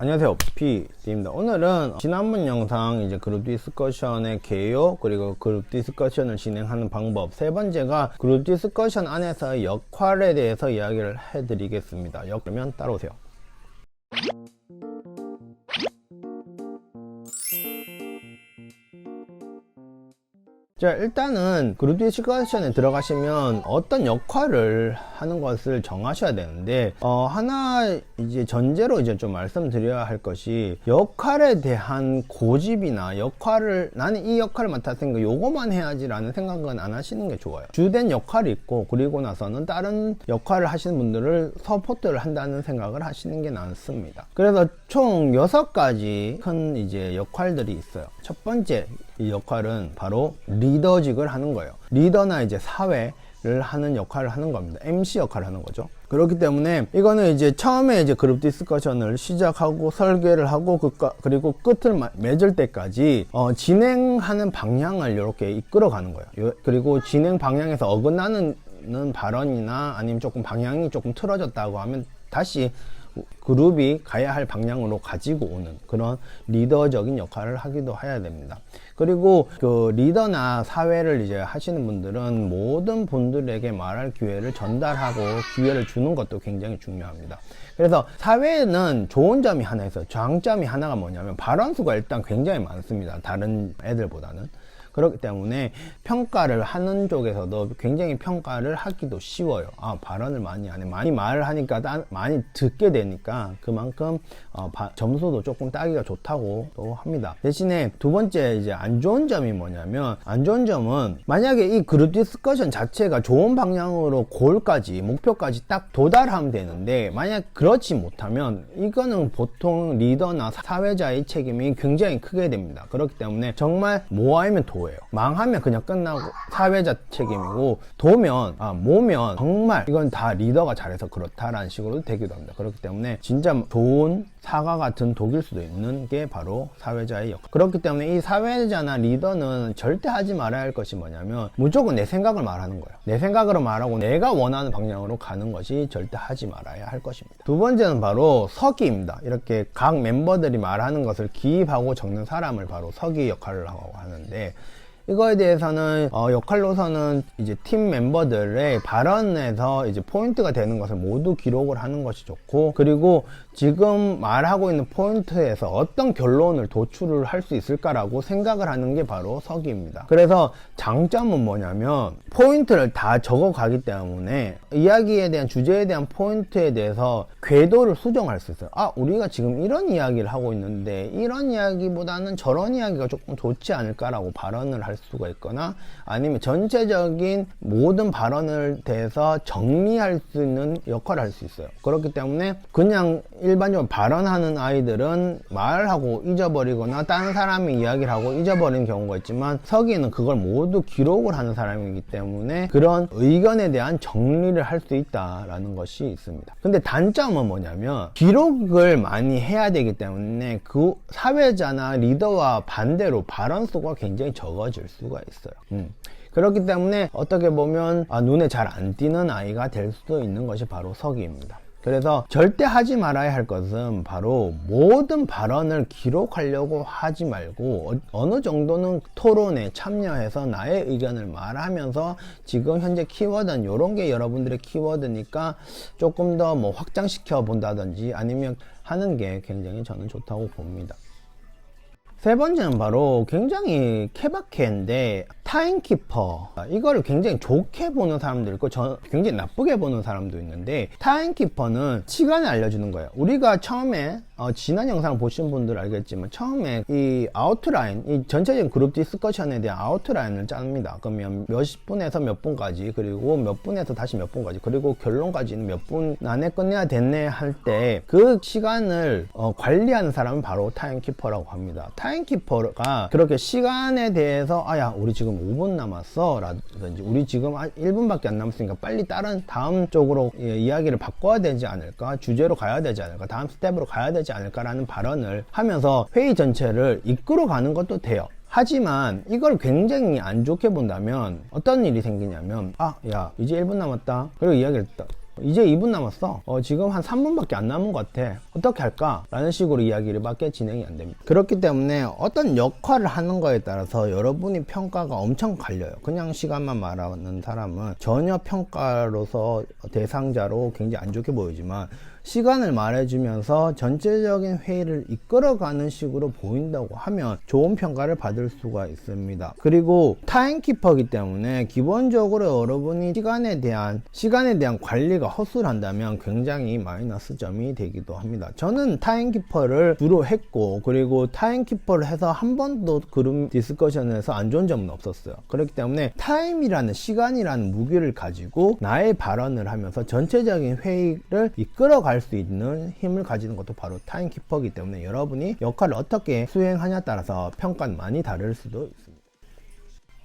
안녕하세요, PD입니다. 오늘은 지난번 영상 이제 그룹 디스커션의 개요 그리고 그룹 디스커션을 진행하는 방법, 세 번째가 그룹 디스커션 안에서의 역할에 대해서 이야기를 해드리겠습니다. 그러면 따라오세요. 자, 일단은 그룹 디스커션에 들어가시면 어떤 역할을 하는 것을 정하셔야 되는데, 하나 이제 전제로 이제 좀 말씀드려야 할 것이, 역할에 대한 고집이나 나는 이 역할을 맡았으니까 요거만 해야지라는 생각은 안 하시는 게 좋아요. 주된 역할이 있고, 그리고 나서는 다른 역할을 하시는 분들을 서포트를 한다는 생각을 하시는 게 낫습니다. 그래서 총 6가지 큰 이제 역할들이 있어요. 첫 번째 이 역할은 바로 리더직을 하는 거예요. 리더나 이제 사회를 하는 역할을 하는 겁니다. MC 역할을 하는 거죠. 그렇기 때문에 이거는 이제 처음에 이제 그룹 디스커션을 시작하고 설계를 하고 그리고 끝을 맺을 때까지 진행하는 방향을 이렇게 이끌어 가는 거예요. 그리고 진행 방향에서 어긋나는 발언이나 아니면 조금 방향이 조금 틀어졌다고 하면 다시 그룹이 가야 할 방향으로 가지고 오는 그런 리더적인 역할을 하기도 해야 됩니다. 그리고 그 리더나 사회를 이제 하시는 분들은 모든 분들에게 말할 기회를 전달하고 기회를 주는 것도 굉장히 중요합니다. 그래서 사회는 좋은 점이 하나 있어요. 장점이 하나가 뭐냐면 발언 수가 일단 굉장히 많습니다. 다른 애들보다는. 그렇기 때문에 평가를 하는 쪽에서도 굉장히 평가를 하기도 쉬워요. 발언을 많이 하네. 많이 말을 하니까 많이 듣게 되니까 그만큼 점수도 조금 따기가 좋다고 또 합니다. 대신에 두 번째 이제 안 좋은 점이 뭐냐면, 안 좋은 점은 만약에 이 그룹 디스커션 자체가 좋은 방향으로 목표까지 딱 도달하면 되는데, 만약 그렇지 못하면 이거는 보통 리더나 사회자의 책임이 굉장히 크게 됩니다. 그렇기 때문에 정말 모아이면 망하면 그냥 끝나고 사회자 책임이고, 모면 정말 이건 다 리더가 잘해서 그렇다라는 식으로 되기도 합니다. 그렇기 때문에 진짜 좋은 사과 같은 독일 수도 있는 게 바로 사회자의 역할. 그렇기 때문에 이 사회자나 리더는 절대 하지 말아야 할 것이 뭐냐면, 무조건 내 생각을 말하는 거예요. 내 생각으로 말하고 내가 원하는 방향으로 가는 것이 절대 하지 말아야 할 것입니다. 두 번째는 바로 서기입니다. 이렇게 각 멤버들이 말하는 것을 기입하고 적는 사람을 바로 서기 역할을 하고 하는데, 이거에 대해서는 역할로서는 이제 팀 멤버들의 발언에서 이제 포인트가 되는 것을 모두 기록을 하는 것이 좋고, 그리고 지금 말하고 있는 포인트에서 어떤 결론을 도출을 할 수 있을까라고 생각을 하는 게 바로 서기입니다. 그래서 장점은 뭐냐면, 포인트를 다 적어가기 때문에 이야기에 대한, 주제에 대한 포인트에 대해서 궤도를 수정할 수 있어요. 우리가 지금 이런 이야기를 하고 있는데 이런 이야기보다는 저런 이야기가 조금 좋지 않을까라고 발언을 할 수가 있거나, 아니면 전체적인 모든 발언을 대해서 정리할 수 있는 역할을 할 수 있어요. 그렇기 때문에 그냥 일반적으로 발언하는 아이들은 말하고 잊어버리거나 다른 사람이 이야기를 하고 잊어버리는 경우가 있지만, 서기는 그걸 모두 기록을 하는 사람이기 때문에 그런 의견에 대한 정리를 할 수 있다라는 것이 있습니다. 근데 단점은 뭐냐면, 기록을 많이 해야 되기 때문에 그 사회자나 리더와 반대로 발언 수가 굉장히 적어질 수가 있어요. 그렇기 때문에 어떻게 보면 눈에 잘 안 띄는 아이가 될 수도 있는 것이 바로 서기입니다. 그래서 절대 하지 말아야 할 것은 바로 모든 발언을 기록하려고 하지 말고, 어느 정도는 토론에 참여해서 나의 의견을 말하면서 지금 현재 키워드는 이런 게 여러분들의 키워드니까 조금 더 확장시켜 본다든지 아니면 하는 게 굉장히 저는 좋다고 봅니다. 세 번째는 바로 굉장히 케바케인데, 타임키퍼. 이거를 굉장히 좋게 보는 사람도 있고 굉장히 나쁘게 보는 사람도 있는데, 타임키퍼는 시간을 알려주는 거예요. 우리가 처음에 지난 영상 보신 분들 알겠지만, 처음에 이 아웃라인, 이 전체적인 그룹 디스커션에 대한 아웃라인을 짭니다. 그러면 몇 분에서 몇 분까지, 그리고 몇 분에서 다시 몇 분까지, 그리고 결론까지는 몇 분 안에 끝내야 됐네 할 때 그 시간을 관리하는 사람은 바로 타임키퍼라고 합니다. 타임키퍼가 그렇게 시간에 대해서 우리 지금 5분 남았어 라든지, 우리 지금 1분밖에 안 남았으니까 빨리 다음 쪽으로 이야기를 바꿔야 되지 않을까, 주제로 가야 되지 않을까, 다음 스텝으로 가야 되지 않을까라는 발언을 하면서 회의 전체를 이끌어가는 것도 돼요. 하지만 이걸 굉장히 안 좋게 본다면 어떤 일이 생기냐면, 이제 1분 남았다. 그리고 이야기를 이제 2분 남았어. 지금 한 3분밖에 안 남은 것 같아. 어떻게 할까? 라는 식으로 이야기를 밖에 진행이 안 됩니다. 그렇기 때문에 어떤 역할을 하는 거에 따라서 여러분이 평가가 엄청 갈려요. 그냥 시간만 말하는 사람은 전혀 평가로서 대상자로 굉장히 안 좋게 보이지만, 시간을 말해주면서 전체적인 회의를 이끌어가는 식으로 보인다고 하면 좋은 평가를 받을 수가 있습니다. 그리고 타임키퍼이기 때문에 기본적으로 여러분이 시간에 대한 관리가 허술한다면 굉장히 마이너스 점이 되기도 합니다. 저는 타임키퍼를 주로 했고, 그리고 타임키퍼를 해서 한 번도 그룹 디스커션에서 안 좋은 점은 없었어요. 그렇기 때문에 타임이라는, 시간이라는 무기를 가지고 나의 발언을 하면서 전체적인 회의를 이끌어갈 수 있는 힘을 가지는 것도 바로 타임키퍼이기 때문에 여러분이 역할을 어떻게 수행하냐에 따라서 평가는 많이 다를 수도 있습니다.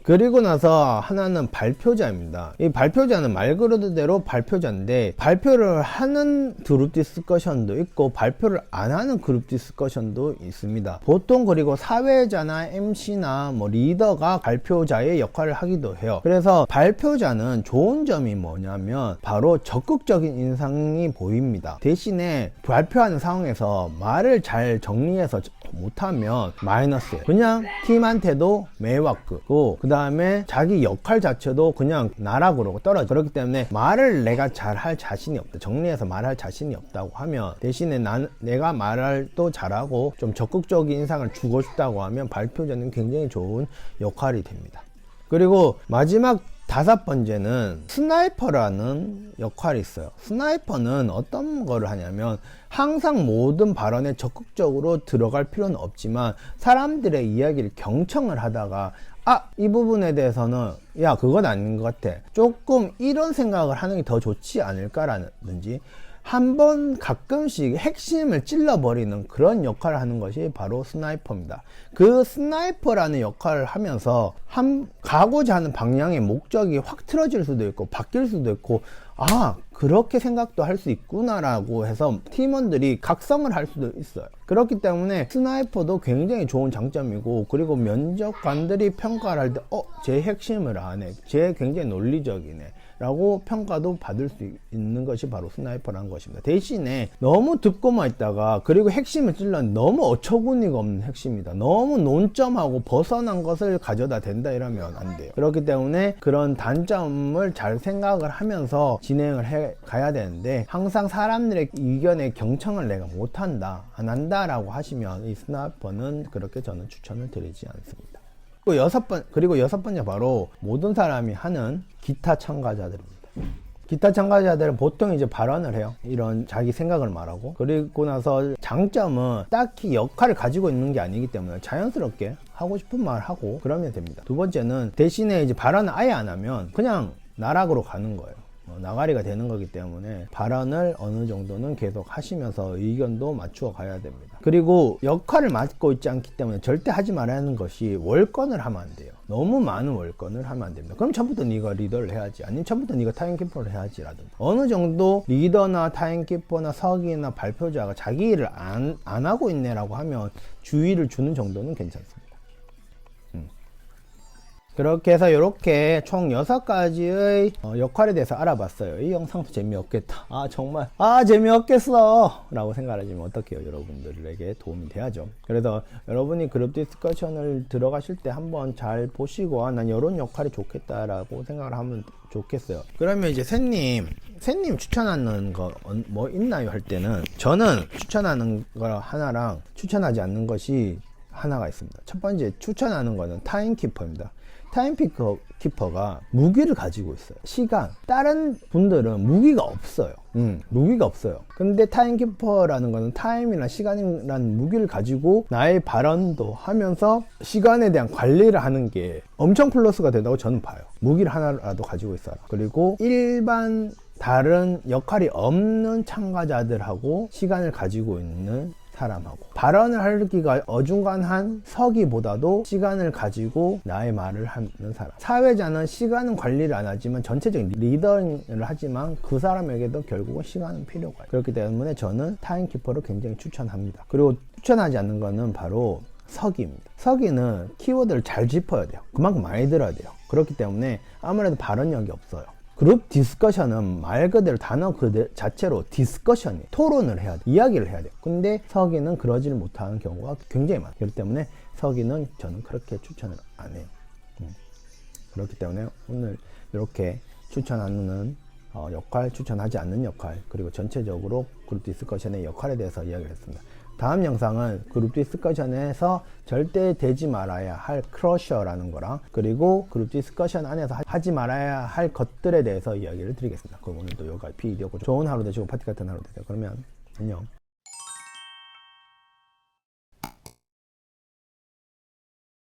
그리고 나서 하나는 발표자입니다. 이 발표자는 말 그대로 발표자인데, 발표를 하는 그룹 디스커션도 있고 발표를 안 하는 그룹 디스커션도 있습니다. 보통 그리고 사회자나 MC나 리더가 발표자의 역할을 하기도 해요. 그래서 발표자는 좋은 점이 뭐냐면 바로 적극적인 인상이 보입니다. 대신에 발표하는 상황에서 말을 잘 정리해서 못하면 마이너스예요. 그냥 팀한테도 매화끄고, 그 다음에 자기 역할 자체도 그냥 나락으로 떨어져. 그렇기 때문에 말을 내가 잘할 자신이 없다, 정리해서 말할 자신이 없다고 하면, 대신에 내가 말을 또 잘하고 좀 적극적인 인상을 주고 싶다고 하면 발표자는 굉장히 좋은 역할이 됩니다. 그리고 마지막 5번째는 스나이퍼라는 역할이 있어요. 스나이퍼는 어떤 거를 하냐면, 항상 모든 발언에 적극적으로 들어갈 필요는 없지만 사람들의 이야기를 경청을 하다가, 이 부분에 대해서는 야, 그건 아닌 것 같아, 조금 이런 생각을 하는 게 더 좋지 않을까라든지, 한번 가끔씩 핵심을 찔러버리는 그런 역할을 하는 것이 바로 스나이퍼입니다. 그 스나이퍼라는 역할을 하면서 가고자 하는 방향의 목적이 확 틀어질 수도 있고 바뀔 수도 있고, 그렇게 생각도 할 수 있구나라고 해서 팀원들이 각성을 할 수도 있어요. 그렇기 때문에 스나이퍼도 굉장히 좋은 장점이고, 그리고 면접관들이 평가를 할 때 제 핵심을 아네, 쟤 굉장히 논리적이네 라고 평가도 받을 수 있는 것이 바로 스나이퍼라는 것입니다. 대신에 너무 듣고만 있다가, 그리고 핵심을 찔렀는데 너무 어처구니가 없는 핵심이다, 너무 논점하고 벗어난 것을 가져다 댄다 이러면 안 돼요. 그렇기 때문에 그런 단점을 잘 생각을 하면서 진행을 해 가야 되는데, 항상 사람들의 의견에 경청을 내가 못한다, 안 한다 라고 하시면 이 스나이퍼는 그렇게 저는 추천을 드리지 않습니다. 그리고 여섯 번째 바로 모든 사람이 하는 기타 참가자들입니다. 기타 참가자들은 보통 이제 발언을 해요. 이런 자기 생각을 말하고, 그리고 나서 장점은 딱히 역할을 가지고 있는 게 아니기 때문에 자연스럽게 하고 싶은 말 하고 그러면 됩니다. 2번째는 대신에 이제 발언을 아예 안 하면 그냥 나락으로 가는 거예요. 나가리가 되는 거기 때문에 발언을 어느 정도는 계속 하시면서 의견도 맞추어 가야 됩니다. 그리고 역할을 맡고 있지 않기 때문에 절대 하지 말아야 하는 것이 월권을 하면 안 돼요. 너무 많은 월권을 하면 안 됩니다. 그럼 처음부터 네가 리더를 해야지, 아니면 처음부터 네가 타임키퍼를 해야지 라든가, 어느 정도 리더나 타임키퍼나 서기나 발표자가 자기 일을 안 하고 있네 라고 하면 주의를 주는 정도는 괜찮습니다. 그렇게 해서 이렇게 총 6가지의 역할에 대해서 알아봤어요. 이 영상도 재미없겠다, 정말 재미없겠어 라고 생각하시면 어떡해요. 여러분들에게 도움이 돼야죠. 그래서 여러분이 그룹 디스커션을 들어가실 때 한번 잘 보시고, 난 이런 역할이 좋겠다 라고 생각을 하면 좋겠어요. 그러면 이제 샌님 추천하는 거 뭐 있나요 할 때는, 저는 추천하는 거 하나랑 추천하지 않는 것이 하나가 있습니다. 첫 번째 추천하는 거는 타임키퍼입니다. 타임키퍼가 무기를 가지고 있어요. 시간. 다른 분들은 무기가 없어요. 무기가 없어요. 근데 타임키퍼라는 거는 타임이나 시간이라는 무기를 가지고 나의 발언도 하면서 시간에 대한 관리를 하는 게 엄청 플러스가 된다고 저는 봐요. 무기를 하나라도 가지고 있어라. 그리고 일반 다른 역할이 없는 참가자들하고 시간을 가지고 있는 사람하고, 발언을 하기가 어중간한 서기보다도 시간을 가지고 나의 말을 하는 사람. 사회자는 시간은 관리를 안 하지만 전체적인 리더를 하지만 그 사람에게도 결국은 시간은 필요가 해요. 그렇기 때문에 저는 타임키퍼를 굉장히 추천합니다. 그리고 추천하지 않는 거는 바로 서기입니다. 서기는 키워드를 잘 짚어야 돼요. 그만큼 많이 들어야 돼요. 그렇기 때문에 아무래도 발언력이 없어요. 그룹 디스커션은 말 그대로 단어 그 자체로 디스커션이 토론을 해야 돼. 이야기를 해야 돼. 근데 서기는 그러지를 못하는 경우가 굉장히 많아요. 그렇기 때문에 서기는 저는 그렇게 추천을 안 해요. 그렇기 때문에 오늘 이렇게 추천하는 역할, 추천하지 않는 역할, 그리고 전체적으로 그룹 디스커션의 역할에 대해서 이야기를 했습니다. 다음 영상은 그룹 디스커션에서 절대 되지 말아야 할 크러셔라는 거랑, 그리고 그룹 디스커션 안에서 하지 말아야 할 것들에 대해서 이야기를 드리겠습니다. 그럼 오늘도 요가 비디오고 좋은 하루 되시고 파티 같은 하루 되세요. 그러면 안녕.